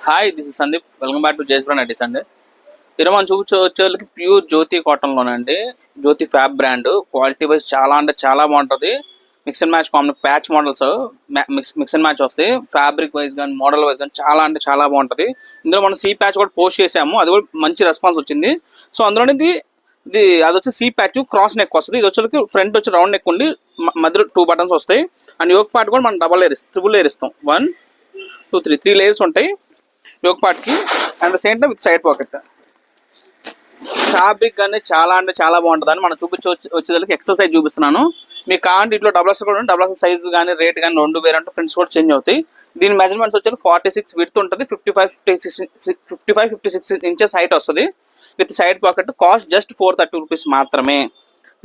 Hi, this is Sandeep. Welcome back to జేస్ brand ITs అండి. ఈరోజు మనం వచ్చేళ్ళకి ప్యూర్ జ్యోతి కాటన్లోనండి. జ్యోతి ఫ్యాబ్ బ్రాండ్. క్వాలిటీ వైజ్ చాలా అంటే చాలా బాగుంటుంది. Mix and match patch models mix and match వస్తాయి. ఫ్యాబ్రిక్ వైజ్ కానీ మోడల్ వైజ్ కానీ చాలా అంటే చాలా బాగుంటుంది. ఇందులో మనం సీ ప్యాచ్ కూడా పోస్ట్ చేసాము, అది కూడా మంచి రెస్పాన్స్ వచ్చింది. సో అందులో అది వచ్చి సీ ప్యాచ్ క్రాస్ నెక్ వస్తుంది. ఇది వచ్చేకి ఫ్రంట్ వచ్చి రౌండ్ నెక్ ఉండి మధ్యలో 2 బటన్స్ వస్తాయి. అండ్ యోక్ పార్ట్ కూడా మనం ట్రిపుల్ లేయర్ ఇస్తాం. 1 2 3 లేయర్స్ ఉంటాయి యోక్ పార్ట్కి. And same time with side pocket. Fabric కానీ చాలా అంటే చాలా బాగుంటుంది అని మనం వచ్చేదానికి ఎక్సెల్ సైజ్ చూపిస్తున్నాను. మీకు కావాలంటే ఇట్లా డబుల్ ఎక్స్ కూడా డబుల్ ఎక్స్ సైజ్ కానీ రేట్ కానీ 2 వేరే అంటే ప్రింట్స్ కూడా చేంజ్ అవుతాయి. దీని మెజర్మెంట్స్ వచ్చి 46 విడ్త్ ఉంటుంది, 55-56 ఇంచెస్ హైట్ వస్తుంది with side pocket. Cost just 430 rupees మాత్రమే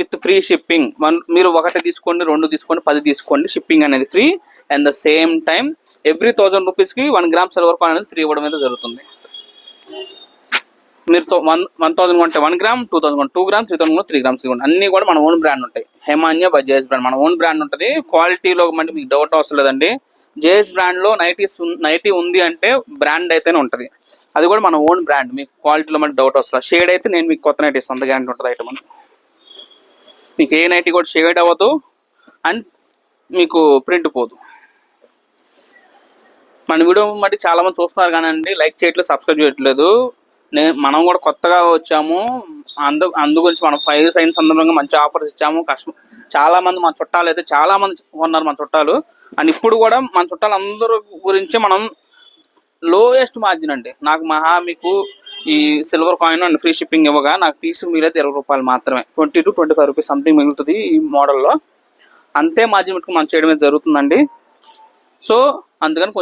విత్ ఫ్రీ షిప్పింగ్. మీరు 1 తీసుకోండి, 2 తీసుకోండి, 10 తీసుకోండి, షిప్పింగ్ అనేది free. And the same time every 1000 రూపీస్కి 1 గ్రామ్ సిల్వర్ కాయిన్ అనేది ఫ్రీ ఇవ్వడం అయితే జరుగుతుంది. మీరు 1000 కొంటే 1 గ్రామ్, 2000 కొంటే 2 గ్రామ్స్, 3000 కొంటే 3 గ్రామ్స్ ఇవ్వండి. అన్నీ కూడా మన ఓన్ బ్రాండ్ ఉంటాయి. హేమాన్య బై జేఎస్ బ్రాండ్ మన ఓన్ బ్రాండ్ ఉంటుంది. క్వాలిటీలో అంటే మీకు డౌట్ అవసరం లేదండి. జేఎస్ బ్రాండ్లో నైటీ ఉంది అంటే బ్రాండ్ అయితేనే ఉంటుంది. అది కూడా మన ఓన్ బ్రాండ్. మీకు క్వాలిటీలో మనకి డౌట్ అవసరం. షేడ్ అయితే నేను మీకు కొత్త నైటీ ఇస్తాను, అంత గ్యారెంటీ ఉంటుంది ఐటమ్. మీకు ఏ నైటీ కూడా షేడ్ అవ్వదు అండ్ మీకు ప్రింట్ పోదు. మన వీడియో బట్టి చాలా మంది చూస్తున్నారు కానీ లైక్ చేయట్లేదు, సబ్స్క్రైబ్ చేయట్లేదు. మనం కూడా కొత్తగా వచ్చాము, అందు గురించి మనం 5 సైన్స్ సందర్భంగా మంచి ఆఫర్స్ ఇచ్చాము. చాలా మంది మన చుట్టాలు అయితే చాలా మంది కొన్నారు మన చుట్టాలు. అండ్ ఇప్పుడు కూడా మన చుట్టాలు అందరూ గురించి మనం లోయెస్ట్ మార్జిన్ అండి. నాకు మీకు ఈ silver coin and free shipping ఇవ్వగా నాకు పీస్ మిగిలితే 20 రూపాయలు మాత్రమే. 20 to 25 రూపీస్ సంథింగ్ మిగులుతుంది ఈ మోడల్లో. అంతే మార్జిన్ పెట్టుకుని మనం చేయడమే జరుగుతుందండి. సో అందుకని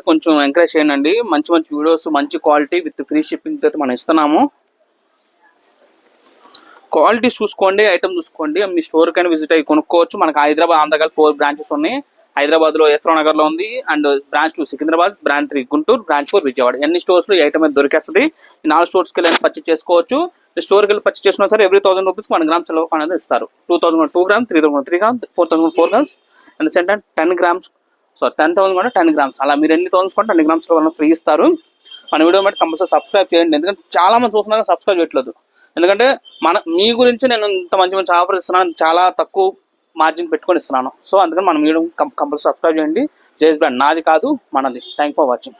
కొంచెం ఎంకరేజ్ చేయండి. మంచి వీడియోస్, మంచి క్వాలిటీ విత్ ఫ్రీ షిప్పింగ్ అయితే మనం ఇస్తున్నాము. క్వాలిటీ చూసుకోండి, ఐటమ్ చూసుకోండి. మీ స్టోర్కైనా విజిట్ అయ్యి కొనుక్కోవచ్చు. మనకు హైదరాబాద్, ఆంధ్రగల్ 4 బ్రాంచెస్ ఉన్నాయి. హైదరాబాద్లో యశ్వరావు నగర్లో ఉంది, and branch 2 Secunderabad, branch 3 Guntur, branch 4 Vijayawada. ఎన్ని స్టోర్స్లో ఈ ఐటమ్ అయితే దొరికేస్తుంది. ఈ 4 స్టోర్స్కి వెళ్ళి పర్చేస్ చేసుకోవచ్చు. స్టోర్కి వెళ్ళి పర్చేస్ చేసుకున్నా సరే ఎవ్రీ 1000 రూపీస్కి 1 గ్రామ్ సిల్వర్ కాయిన్ అనేది ఇస్తారు. 2000 2 grams, 3000 3 grams, 4000 4 grams, and same time 10 grams. So 10,000 కూడా 10 గ్రామ్స్. అలా మీరు ఎన్ని 1000 కొంటే 10 గ్రామ్స్ వల్ల ఫ్రీ ఇస్తారు. మన వీడియో బట్టి కంపల్సరీ సబ్స్క్రైబ్ చేయండి. ఎందుకంటే చాలా మంది చూస్తున్నారు సబ్స్క్రైబ్ చేయట్లేదు. ఎందుకంటే మీ గురించి నేను ఇంత మంచి ఆఫర్ ఇస్తున్నాను, చాలా తక్కువ మార్జిన్ పెట్టుకొని ఇస్తున్నాను. సో అందుకని మనం వీడియో కంపల్సరీ సబ్స్క్రైబ్ చేయండి. జేఎస్ బ్రాండ్ నాది కాదు, మనది. Thank for watching.